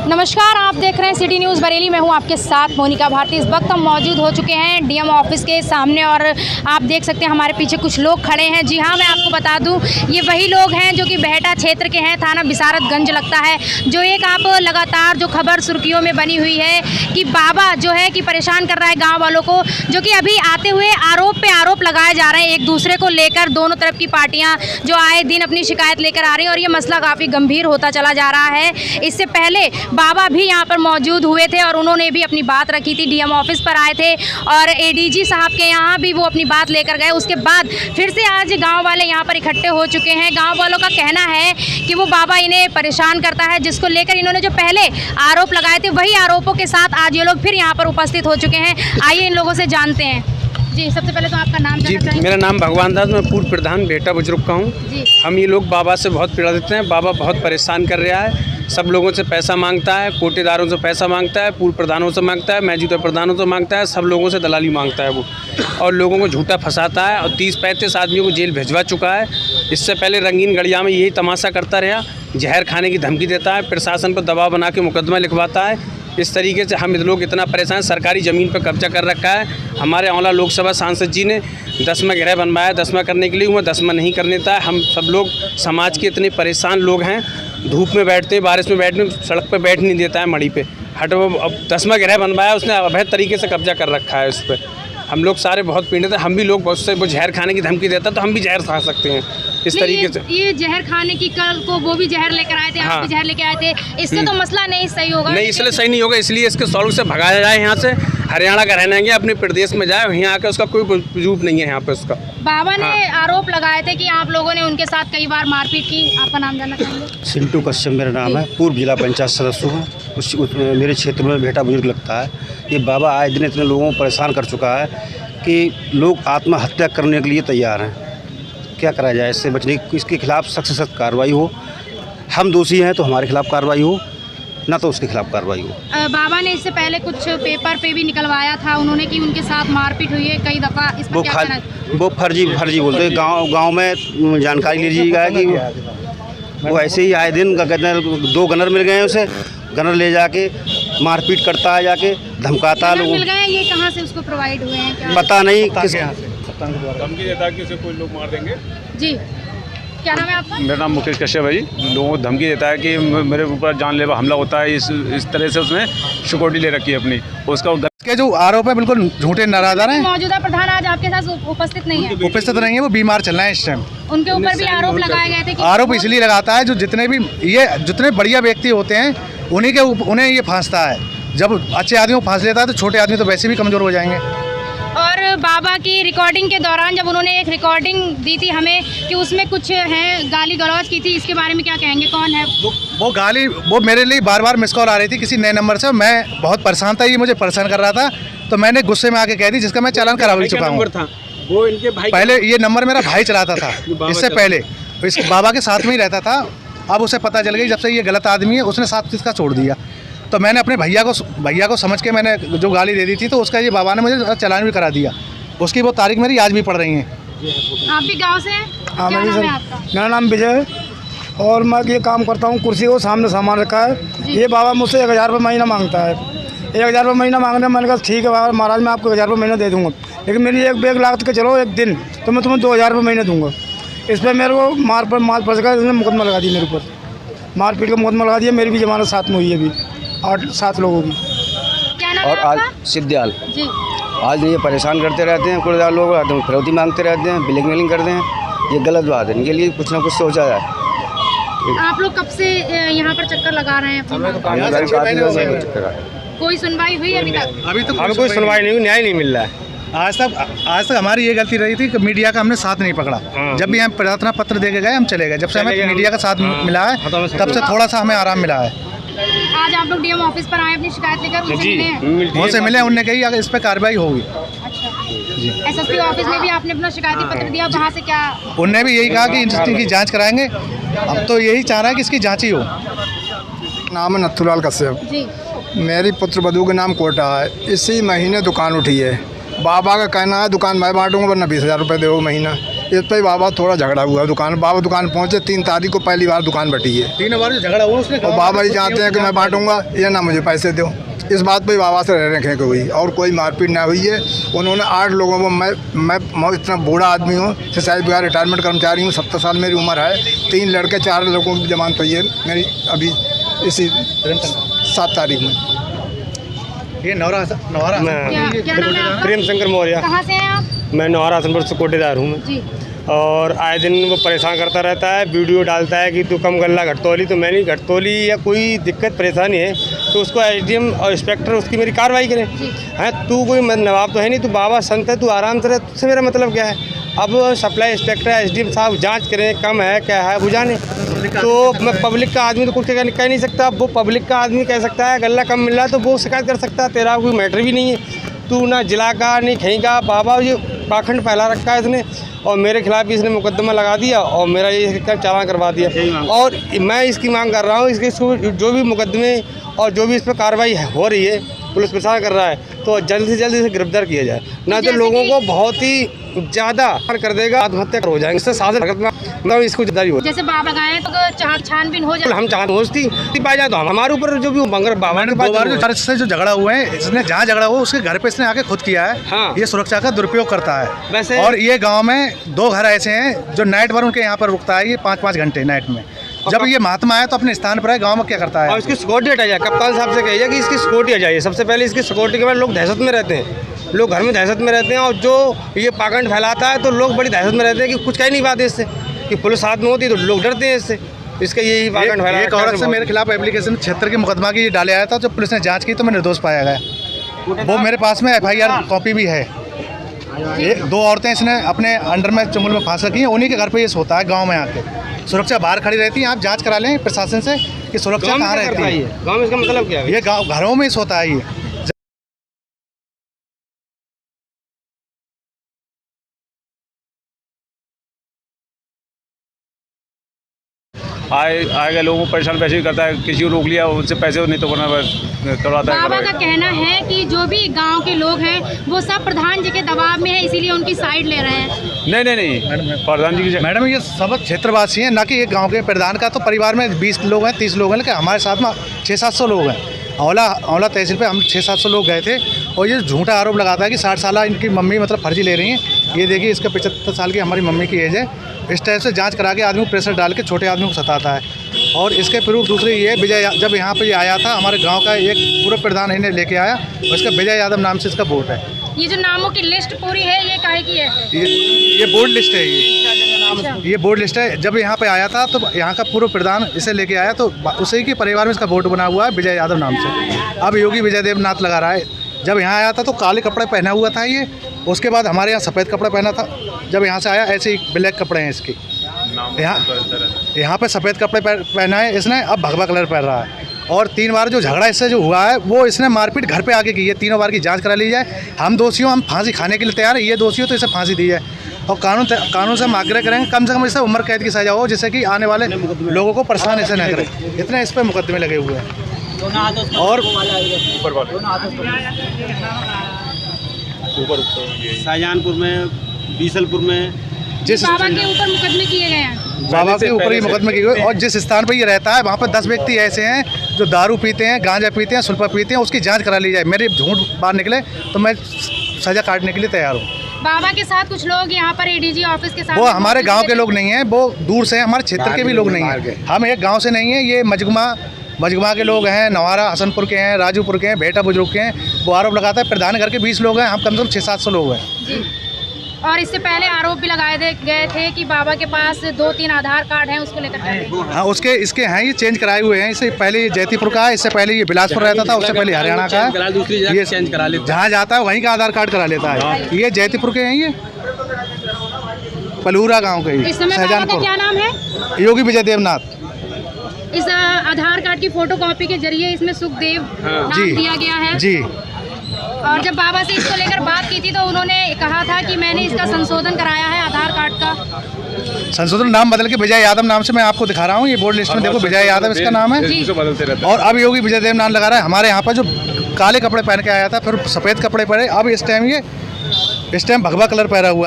नमस्कार, आप देख रहे हैं सिटी न्यूज़ बरेली। मैं हूं आपके साथ मोनिका भारती। इस वक्त हम मौजूद हो चुके हैं डीएम ऑफिस के सामने और आप देख सकते हैं हमारे पीछे कुछ लोग खड़े हैं। जी हां, मैं आपको बता दूं, ये वही लोग हैं जो कि बेहटा क्षेत्र के हैं, थाना बिसारतगंज लगता है। जो एक आप लगातार जो खबर सुर्खियों में बनी हुई है कि बाबा जो है कि परेशान कर रहा है गाँव वालों को, जो कि अभी आते हुए आरोप पे आरोप लगाए जा रहे हैं एक दूसरे को लेकर। दोनों तरफ की पार्टियाँ जो आए दिन अपनी शिकायत लेकर आ रही हैं और ये मसला काफ़ी गंभीर होता चला जा रहा है। इससे पहले बाबा भी यहाँ पर मौजूद हुए थे और उन्होंने भी अपनी बात रखी थी। डीएम ऑफिस पर आए थे और एडीजी साहब के यहाँ भी वो अपनी बात लेकर गए। उसके बाद फिर से आज गांव वाले यहाँ पर इकट्ठे हो चुके हैं। गांव वालों का कहना है कि वो बाबा इन्हें परेशान करता है, जिसको लेकर इन्होंने जो पहले आरोप लगाए थे वही आरोपों के साथ आज ये लोग फिर यहाँ पर उपस्थित हो चुके हैं। आइए इन लोगों से जानते हैं। जी, सबसे पहले तो आपका नाम जानना चाहेंगे? मेरा नाम भगवान दास, मैं पूर्व प्रधान बेटा बुजुर्ग का हूँ। हम ये लोग बाबा से बहुत पीड़ित हैं। बाबा बहुत परेशान कर रहा है, सब लोगों से पैसा मांगता है, कोटेदारों से पैसा मांगता है, पूर्व प्रधानों से मांगता है, मौजूदा प्रधानों से मांगता है, सब लोगों से दलाली मांगता है वो, और लोगों को झूठा फंसाता है और 30-35 आदमियों को जेल भिजवा चुका है। इससे पहले रंगीन गढ़िया में यही तमाशा करता रहा, जहर खाने की धमकी देता है, प्रशासन पर दबाव बना के मुकदमा लिखवाता है। इस तरीके से हम लोग इतना परेशान, सरकारी ज़मीन पर कब्जा कर रखा है। हमारे औला लोकसभा सांसद जी ने 10वां गृह बनवाया, 10वां करने के लिए, वो 10वां नहीं करने देता है। हम सब लोग समाज के इतने परेशान लोग हैं, धूप में बैठते हैं, बारिश में बैठते, सड़क पे बैठ नहीं देता है मड़ी पे। हटो, अब 10वां गृह बनवाया, उसने अवैध तरीके से कब्जा कर रखा है उस पर। हम लोग सारे बहुत पीड़ित हैं। हम भी लोग बहुत से, वो जहर खाने की धमकी देता तो हम भी जहर खा सकते हैं इस तरीके से। ये जहर खाने की, कल को वो भी जहर लेकर आए थे, आप भी जहर लेकर आए थे, इससे तो मसला नहीं सही होगा। नहीं, इसलिए सही नहीं होगा, इसलिए इसके सॉल्व से भगाया जाए यहाँ से, हरियाणा का रहने, अपने प्रदेश में जाए, यहाँ आकर उसका कोई वजूद नहीं है यहाँ पे उसका। बाबा ने आरोप लगाए थे कि आप लोगों ने उनके साथ कई बार मारपीट की। आपका नाम जानना चाहेंगे? सिंटू कश्यप मेरा नाम है, पूर्व जिला पंचायत सदस्य हूँ। मेरे क्षेत्र में बेटा बुजुर्ग लगता है। ये बाबा आए दिन इतने लोगों को परेशान कर चुका है कि लोग आत्महत्या करने के लिए तैयार हैं। क्या करा जाए इससे बचने की? इसके खिलाफ सख्त से सख्त कार्रवाई हो। हम दोषी हैं तो हमारे खिलाफ कार्रवाई हो, ना तो उसके खिलाफ कार्रवाई हो। बाबा ने इससे पहले कुछ पेपर पे भी निकलवाया था उन्होंने कि उनके साथ मारपीट हुई है कई दफ़ा। इस पर क्या कहना है? वो फर्जी बोलते हैं। गांव में जानकारी लीजिएगा कि वो ऐसे ही आए दिन का कहते हैं, 2 गनर मिल गए हैं उसे, गनर ले जाके मारपीट करता है, जाके धमकाता है लोगों। मिल गए, ये कहाँ से उसको प्रोवाइड हुए हैं? क्या पता नहीं किस धमकी देता है कि उसे कोई लोग मार देंगे। जी, क्या नाम है आपका? मेरा नाम मुकेश कश्यप है जी। लोगों को धमकी देता है कि मेरे ऊपर जानलेवा हमला होता है, इस तरह से उसने सिक्योरिटी ले रखी है अपनी। उसका के जो आरोप है बिल्कुल झूठे निराधार हैं। मौजूदा प्रधान आज आपके साथ उपस्थित नहीं है? उपस्थित नहीं है, वो बीमार चल रहे हैं इस टाइम। उनके ऊपर भी आरोप लगाए गए थे कि आरोप इसलिए लगाता है, जो जितने बढ़िया व्यक्ति होते हैं उन्हें ये फांसता है। जब अच्छे आदमी को फांस लेता है तो छोटे आदमी तो वैसे भी कमज़ोर हो जाएंगे। और बाबा की रिकॉर्डिंग के दौरान जब उन्होंने एक रिकॉर्डिंग दी थी हमें कि उसमें कुछ है गाली गलौज की थी, इसके बारे में क्या कहेंगे? कौन है वो मेरे लिए बार मिस कॉल आ रही थी किसी नए नंबर से। मैं बहुत परेशान था, ये मुझे परेशान कर रहा था, तो मैंने गुस्से में आके कह दी, जिसका मैं चालान करा भी चुका हूँ। वो इनके भाई, पहले ये नंबर मेरा भाई चलाता था, इससे पहले इस बाबा के साथ में ही रहता था। अब उसे पता चल गई जब से ये गलत आदमी है, उसने साथ इसका छोड़ दिया। तो मैंने अपने भैया को समझ के मैंने जो गाली दे दी थी, तो उसका ये बाबा ने मुझे चालान भी करा दिया। उसकी वो तारीख मेरी आज भी पड़ रही है। आप भी गांव से हैं? हाँ, क्या नाम है आपका? मेरा नाम विजय है और मैं ये काम करता हूँ, कुर्सी को सामने सामान रखा है। ये बाबा मुझसे 1000 रुपये महीना मांगता है। 1000 रुपये महीना मांगने मैंने कहा ठीक है बाबा महाराज, मैं आपको 1000 रुपये महीना दे दूँगा, लेकिन मेरी एक बैग लागत के चलो एक दिन, तो मैं तुम्हें 2000 रुपये महीना दूँगा। इस पर मेरे को मार पड़ सका, इसने मुकदमा लगा दिया मेरे ऊपर, मारपीट का मुकदमा लगा दिया। मेरी भी जमानत साथ में हुई है अभी 8-7 लोगों की। क्या नाम और है आज आपका? सिद्ध्याल जी, आज ये परेशान करते रहते हैं, कुलदार लोग फिरौती मांगते रहते हैं, ब्लैकमेलिंग करते हैं। ये गलत बात है, इनके लिए कुछ ना कुछ सोचा जाए। आप लोग कब से यहाँ पर चक्कर लगा रहे हैं? कोई सुनवाई हुई अभी तक? अभी तो हमें कोई सुनवाई नहीं हुई, न्याय नहीं मिल रहा है। आज तक हमारी ये गलती रही थी कि मीडिया का हमने साथ नहीं पकड़ा। जब भी हम प्रार्थना पत्र दे के गए हम चले गए। जब से हमें मीडिया का साथ मिला है तब से थोड़ा सा हमें आराम मिला है। आज आप लोग डीएम ऑफिस पर आए अपनी शिकायत लेकर, उनसे मिले हैं? उनसे मिले, उनने कही अगर इस पर कार्रवाई होगी। अच्छा, एसएसपी ऑफिस में भी आपने अपना शिकायती पत्र दिया, वहाँ से क्या? उनने भी यही कहा कि इनकी जांच कराएंगे। अब तो यही चाह रहा है कि इसकी जांच ही हो। नाम है नथुलाल कश्यप जी। मेरी पुत्र वधू का नाम कोटा है। इसी महीने दुकान उठी है। बाबा का कहना है दुकान मैं बांटूंगा वरना 20,000 रुपये दो महीना। इस पर बाबा थोड़ा झगड़ा हुआ दुकान, बाबा दुकान पहुँचे 3 तारीख को पहली बार दुकान बटी है। 3 बार जो झगड़ा हुआ उसने और बाबा जी चाहते हैं कि मैं बांटूंगा या ना मुझे पैसे दो, इस बात पे बाबा से रह रखे हुई और कोई मारपीट ना हुई है। उन्होंने 8 लोगों को, मैं इतना बूढ़ा आदमी हूँ, सिंचाई विभाग रिटायरमेंट कर्मचारी हूँ, 70 साल मेरी उम्र है, 3 लड़के 4 लोगों की जमानत हुई है मेरी अभी इसी 7 तारीख में। ये नौरा क्या नाम है आपका? प्रेम शंकर मौर्य। कहाँ से हैं आप? मैं नौहरा हसनपुर से कोटेदार हूँ। जी। और आए दिन वो परेशान करता रहता है, वीडियो डालता है कि तू कम गल्ला घटतौली, तो मैंने घटतौली या कोई दिक्कत परेशानी है तो उसको एसडीएम और इंस्पेक्टर उसकी मेरी कार्रवाई करें। हैं, तू कोई नवाब तो है नहीं, तू बाबा संत है, तू आराम से रह, तुझसे मेरा मतलब क्या है। अब सप्लाई इंस्पेक्टर एसडीएम साहब जांच करें, कम है क्या है बुझाने, तो मैं पब्लिक का आदमी तो कुछ कह नहीं सकता। वो पब्लिक का आदमी कह सकता है गल्ला कम मिल रहा है तो वो शिकायत कर सकता है, तेरा कोई मैटर भी नहीं है, तू ना जिला का नहीं कहीं का। बाबा ये पाखंड फैला रखा है इसने और मेरे खिलाफ भी इसने मुकदमा लगा दिया और मेरा ये चालान करवा दिया। और मैं इसकी मांग कर रहा हूँ, इसके जो भी मुकदमे और जो भी इस पर कार्रवाई हो रही है, पुलिस प्रशासन कर रहा है, तो जल्द से जल्द इसे गिरफ्तार किया जाए, ना तो लोगों को बहुत ही ज़्यादा कर देगा, आत्महत्या हो जाएंगे। इससे साधन मैं इसको जिम्मेदारी हो, जैसे बाप लगाए तो छानबीन हो जाए। हम चाहते होती पाई जाए तो हमारे ऊपर जो भी मंगर बाबा के बार से जो झगड़ा हुआ है, इसने जहाँ झगड़ा हुआ उसके घर पे इसने आके खुद किया है। हाँ। ये सुरक्षा का दुरुपयोग करता है वैसे। और ये गांव में 2 घर ऐसे हैं जो नाइट भर उनके यहाँ पर रुकता है, ये 5-5 घंटे नाइट में। जब ये महात्मा है तो अपने स्थान पर है, गांव में क्या करता है। और इसकी सिक्योरिटी हटा जाए, कप्तान साहब से कहिए कि इसकी सिक्योरिटी हटाइए। सबसे पहले इसकी सिक्योरिटी के बाद लोग दहशत में रहते हैं, लोग घर में दहशत में रहते हैं और जो ये पाखंड फैलाता है तो लोग बड़ी दहशत में रहते हैं कि कुछ कह नहीं पाते इससे, कि पुलिस साथ में होती तो लोग डरते हैं इससे। इसका यही पाखंड फैला। एक औरत से मेरे खिलाफ एप्लीकेशन 76 के मुकदमा की डाले आया था, जब पुलिस ने जाँच की तो मैं निर्दोष पाया गया। वो मेरे पास में FIR कॉपी भी है। ये 2 औरतें इसने अपने अंडर में चुंगल में फांस रखी हैं, उन्हीं के घर पे ये सोता है गांव में आके। सुरक्षा बाहर खड़ी रहती है, आप जांच करा लें प्रशासन से कि सुरक्षा कहाँ रहती है। गाँव में इसका मतलब क्या है? ये गाँव घरों में ही सोता है ये। आएगा लोगों को परेशान पैसे भी करता है, किसी को रोक लिया उनसे पैसे नहीं तो करवाता है। बाबा का कहना है कि जो भी गांव के लोग हैं वो सब प्रधान जी के दबाव में है, इसीलिए उनकी साइड ले रहे हैं। नहीं प्रधान जी की मैडम ये सब क्षेत्रवासी हैं, ना कि ये गांव के। प्रधान का तो परिवार में 20 लोग हैं, 30 लोग हैं, लेकिन हमारे साथ में 600-700 लोग हैं। औला तहसील पे हम 600-700 लोग गए थे और ये झूठा आरोप लगाता है कि 60 साल इनकी मम्मी मतलब फर्जी ले रही हैं। ये देखिए इसका 75 साल की हमारी मम्मी की एज है। इस टाइप से जांच करा के आदमी को प्रेशर डाल के छोटे आदमी को सताता है। और इसके प्रूफ दूसरी ये विजय, जब यहाँ पे ये आया था हमारे गांव का एक पूर्व प्रधान इन्हें लेके आया, उसका विजय यादव नाम से इसका वोट है। ये जो नामों की लिस्ट पूरी है ये काहे की है? ये बोर्ड लिस्ट है। ये बोर्ड लिस्ट है। जब यहाँ पे आया था तो यहाँ का पूर्व प्रधान इसे लेके आया तो उसी के परिवार में इसका वोट बना हुआ है विजय यादव नाम से। अब योगी विजय देवनाथ लगा रहा है। जब यहाँ आया था तो काले कपड़े पहना हुआ था ये, उसके बाद हमारे यहाँ सफ़ेद कपड़े पहना था। जब यहाँ से आया ऐसे ही ब्लैक कपड़े हैं इसके। यहाँ पे सफ़ेद कपड़े पहना है इसने, अब भगवा कलर पहन रहा है। और 3 बार जो झगड़ा इससे जो हुआ है वो इसने मारपीट घर पे आके की है। 3 बार की जांच करा ली जाए। हम दोषियों, हम फांसी खाने के लिए तैयार है। ये दोषियों तो इसे फांसी दी जाए और कानून से हम आग्रह करेंगे कम से कम इसे उम्र कैद की सजा हो, जिससे कि आने वाले लोगों को परेशान ऐसे न करें। इतने इस पर मुकदमे लगे हुए हैं। और शाहजहानपुर में, बीसलपुर में जिस बाबा के ऊपर मुकदमे किए गए हैं। बाबा के ऊपर ही मुकदमे किए गए। और जिस स्थान पर ये रहता है वहाँ पर 10 व्यक्ति ऐसे हैं जो दारू पीते हैं, गांजा पीते हैं, सुल्फा पीते हैं। उसकी जांच करा ली जाए। मेरे झूठ बाहर निकले तो मैं सजा काटने के लिए तैयार हूँ। बाबा के साथ कुछ लोग यहाँ पर ADG ऑफिस के साथ, वो हमारे गांव के लोग नहीं हैं, वो दूर से हैं, हमारे क्षेत्र के भी लोग नहीं हैं। हम एक गांव से नहीं हैं। ये मजगमा के लोग हैं, नवारा हसनपुर के हैं, राजूपुर के हैं, बेटा बुजुर्ग के हैं। वो आरोप लगाता है प्रधान घर के 20 लोग हैं, हम कम से कम 600-700 लोग हैं। और इससे पहले आरोप भी लगाए गए थे कि बाबा के पास 2-3 आधार कार्ड हैं, उसको लेकर हाँ इसके हैं, ये चेंज कराए हुए हैं। इससे पहले ये जयतीपुर का है, इससे पहले ये बिलासपुर रहता था, उससे पहले हरियाणा का है। ये चेंज करा लेता, जहाँ जाता है वहीं का आधार कार्ड करा लेता है। ये जयतीपुर के हैं, ये पलूरा गाँव के। इस समय बाबा का क्या नाम है? योगी विजय देवनाथ। इस आधार कार्ड की फोटोकॉपी के जरिए इसमें सुखदेव नाम दिया गया है जी। और जब बाबा से इसको लेकर बात की थी तो उन्होंने कहा था कि मैंने इसका संशोधन कराया है आधार कार्ड का। संशोधन नाम बदल के विजय यादव नाम से मैं आपको दिखा रहा हूँ। ये बोर्ड लिस्ट में देखो, विजय यादव इसका नाम है। और अब योगी विजय देव नाम लगा रहा है। हमारे यहाँ पर जो काले कपड़े पहन के आया था, फिर सफ़ेद कपड़े पहने, अब इस टाइम भगवा कलर पहना हुआ है।